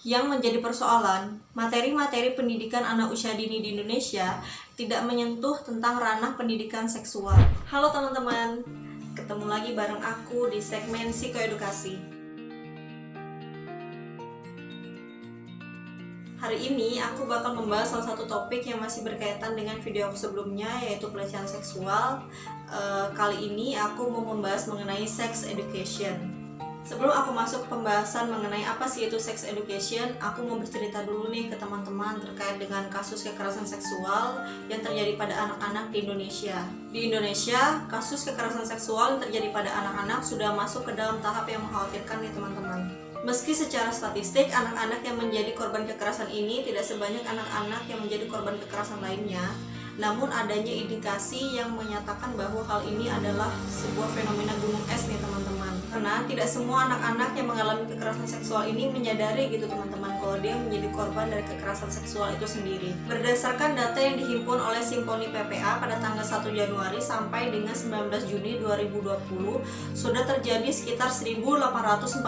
Yang menjadi persoalan, materi-materi pendidikan anak usia dini di Indonesia tidak menyentuh tentang ranah pendidikan seksual. Halo teman-teman, ketemu lagi bareng aku di segmen psikoedukasi. Hari ini aku bakal membahas salah satu topik yang masih berkaitan dengan video aku sebelumnya, yaitu pelecehan seksual. Kali ini aku mau membahas mengenai sex education. Sebelum aku masuk pembahasan mengenai apa sih itu sex education, aku mau bercerita dulu nih ke teman-teman terkait dengan kasus kekerasan seksual yang terjadi pada anak-anak di Indonesia. Di Indonesia, kasus kekerasan seksual yang terjadi pada anak-anak sudah masuk ke dalam tahap yang mengkhawatirkan nih teman-teman. Meski secara statistik anak-anak yang menjadi korban kekerasan ini tidak sebanyak anak-anak yang menjadi korban kekerasan lainnya, namun adanya indikasi yang menyatakan bahwa hal ini adalah sebuah fenomena gunung es nih teman-teman. Karena tidak semua anak-anak yang mengalami kekerasan seksual ini menyadari gitu teman-teman kalau dia menjadi korban dari kekerasan seksual itu sendiri. Berdasarkan data yang dihimpun oleh Simponi PPA pada tanggal 1 Januari sampai dengan 19 Juni 2020, sudah terjadi sekitar 1.848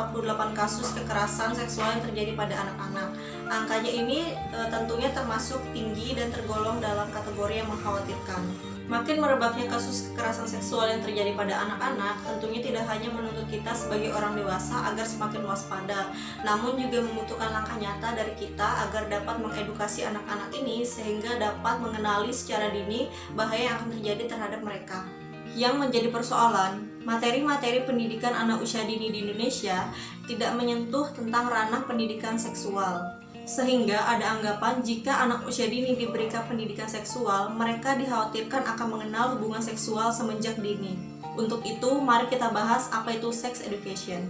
kasus kekerasan seksual yang terjadi pada anak-anak. Angkanya ini tentunya termasuk tinggi dan tergolong dalam kategori yang mengkhawatirkan. Makin merebaknya kasus kekerasan seksual yang terjadi pada anak-anak tentunya tidak hanya menuntut kita sebagai orang dewasa agar semakin waspada, namun juga membutuhkan langkah nyata dari kita agar dapat mengedukasi anak-anak ini sehingga dapat mengenali secara dini bahaya yang akan terjadi terhadap mereka. Yang menjadi persoalan, materi-materi pendidikan anak usia dini di Indonesia tidak menyentuh tentang ranah pendidikan seksual. Sehingga ada anggapan jika anak usia dini diberikan pendidikan seksual, mereka dikhawatirkan akan mengenal hubungan seksual semenjak dini. Untuk itu, mari kita bahas apa itu sex education.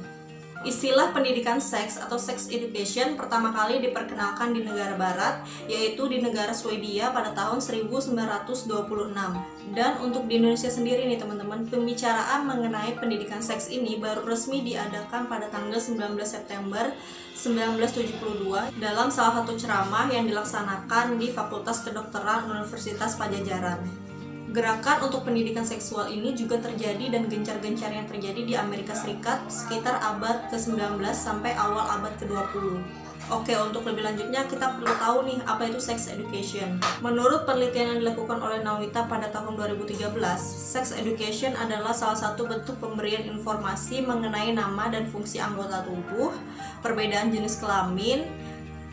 Istilah pendidikan seks atau sex education pertama kali diperkenalkan di negara barat, yaitu di negara Swedia pada tahun 1926. Dan untuk di Indonesia sendiri nih teman-teman, pembicaraan mengenai pendidikan seks ini baru resmi diadakan pada tanggal 19 September 1972 dalam salah satu ceramah yang dilaksanakan di Fakultas Kedokteran Universitas Padjadjaran. Gerakan untuk pendidikan seksual ini juga terjadi dan gencar-gencar yang terjadi di Amerika Serikat sekitar abad ke-19 sampai awal abad ke-20. Oke, untuk lebih lanjutnya kita perlu tahu nih apa itu sex education. Menurut penelitian yang dilakukan oleh Nawita pada tahun 2013, sex education adalah salah satu bentuk pemberian informasi mengenai nama dan fungsi anggota tubuh, perbedaan jenis kelamin,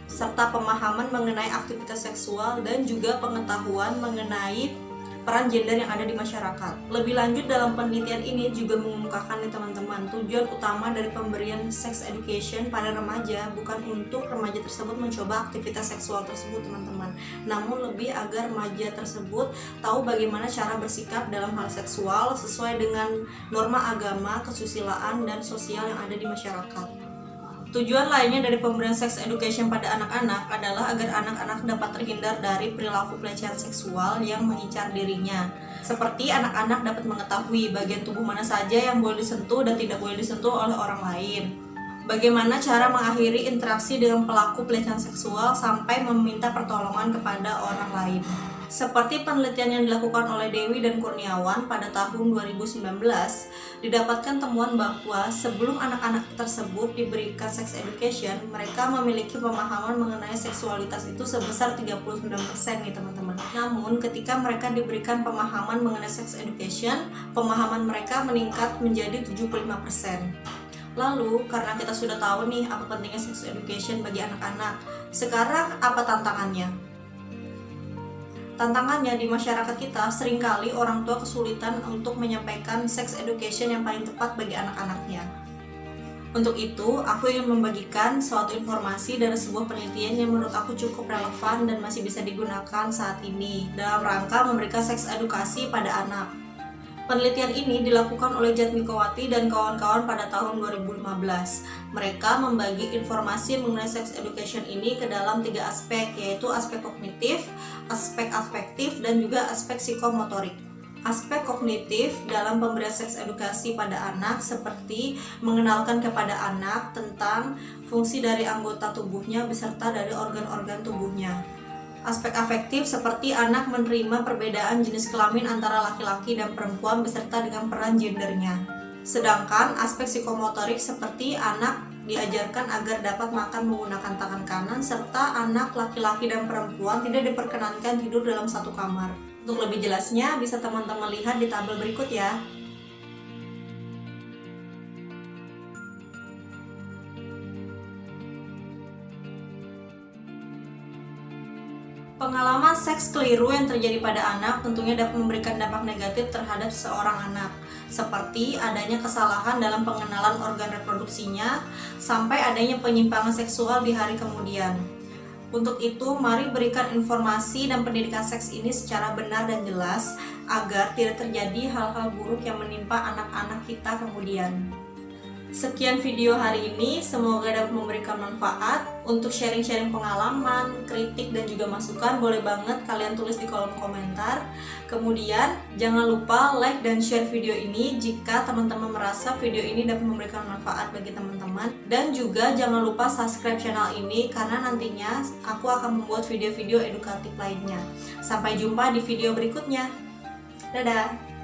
serta pemahaman mengenai aktivitas seksual dan juga pengetahuan mengenai peran gender yang ada di masyarakat. Lebih lanjut dalam penelitian ini juga mengungkapkan nih teman-teman, tujuan utama dari pemberian sex education pada remaja bukan untuk remaja tersebut mencoba aktivitas seksual tersebut teman-teman, namun lebih agar remaja tersebut tahu bagaimana cara bersikap dalam hal seksual sesuai dengan norma agama, kesusilaan, dan sosial yang ada di masyarakat. Tujuan lainnya dari pemberian sex education pada anak-anak adalah agar anak-anak dapat terhindar dari perilaku pelecehan seksual yang mengincar dirinya. Seperti anak-anak dapat mengetahui bagian tubuh mana saja yang boleh disentuh dan tidak boleh disentuh oleh orang lain. Bagaimana cara mengakhiri interaksi dengan pelaku pelecehan seksual sampai meminta pertolongan kepada orang lain. Seperti penelitian yang dilakukan oleh Dewi dan Kurniawan pada tahun 2019, didapatkan temuan bahwa sebelum anak-anak tersebut diberikan sex education, mereka memiliki pemahaman mengenai seksualitas itu sebesar 39% nih teman-teman. Namun ketika mereka diberikan pemahaman mengenai sex education, pemahaman mereka meningkat menjadi 75%. Lalu, karena kita sudah tahu nih apa pentingnya sex education bagi anak-anak, sekarang apa tantangannya? Tantangannya di masyarakat kita, seringkali orang tua kesulitan untuk menyampaikan sex education yang paling tepat bagi anak-anaknya. Untuk itu, aku ingin membagikan suatu informasi dari sebuah penelitian yang menurut aku cukup relevan dan masih bisa digunakan saat ini dalam rangka memberikan seks edukasi pada anak. Penelitian ini dilakukan oleh Jatmikowati dan kawan-kawan pada tahun 2015. Mereka membagi informasi mengenai sex education ini ke dalam 3 aspek, yaitu aspek kognitif, aspek afektif, dan juga aspek psikomotorik. Aspek kognitif dalam pemberian seks edukasi pada anak seperti mengenalkan kepada anak tentang fungsi dari anggota tubuhnya beserta dari organ-organ tubuhnya. Aspek afektif seperti anak menerima perbedaan jenis kelamin antara laki-laki dan perempuan beserta dengan peran gendernya. Sedangkan aspek psikomotorik seperti anak diajarkan agar dapat makan menggunakan tangan kanan, serta anak laki-laki dan perempuan tidak diperkenankan tidur dalam satu kamar. Untuk lebih jelasnya, bisa teman-teman lihat di tabel berikut ya. Pengalaman seks keliru yang terjadi pada anak tentunya dapat memberikan dampak negatif terhadap seorang anak, seperti adanya kesalahan dalam pengenalan organ reproduksinya, sampai adanya penyimpangan seksual di hari kemudian. Untuk itu, mari berikan informasi dan pendidikan seks ini secara benar dan jelas, agar tidak terjadi hal-hal buruk yang menimpa anak-anak kita kemudian. Sekian video hari ini, semoga dapat memberikan manfaat. Untuk sharing-sharing pengalaman, kritik, dan juga masukan, boleh banget kalian tulis di kolom komentar. Kemudian, jangan lupa like dan share video ini jika teman-teman merasa video ini dapat memberikan manfaat bagi teman-teman. Dan juga jangan lupa subscribe channel ini, karena nantinya aku akan membuat video-video edukatif lainnya. Sampai jumpa di video berikutnya. Dadah!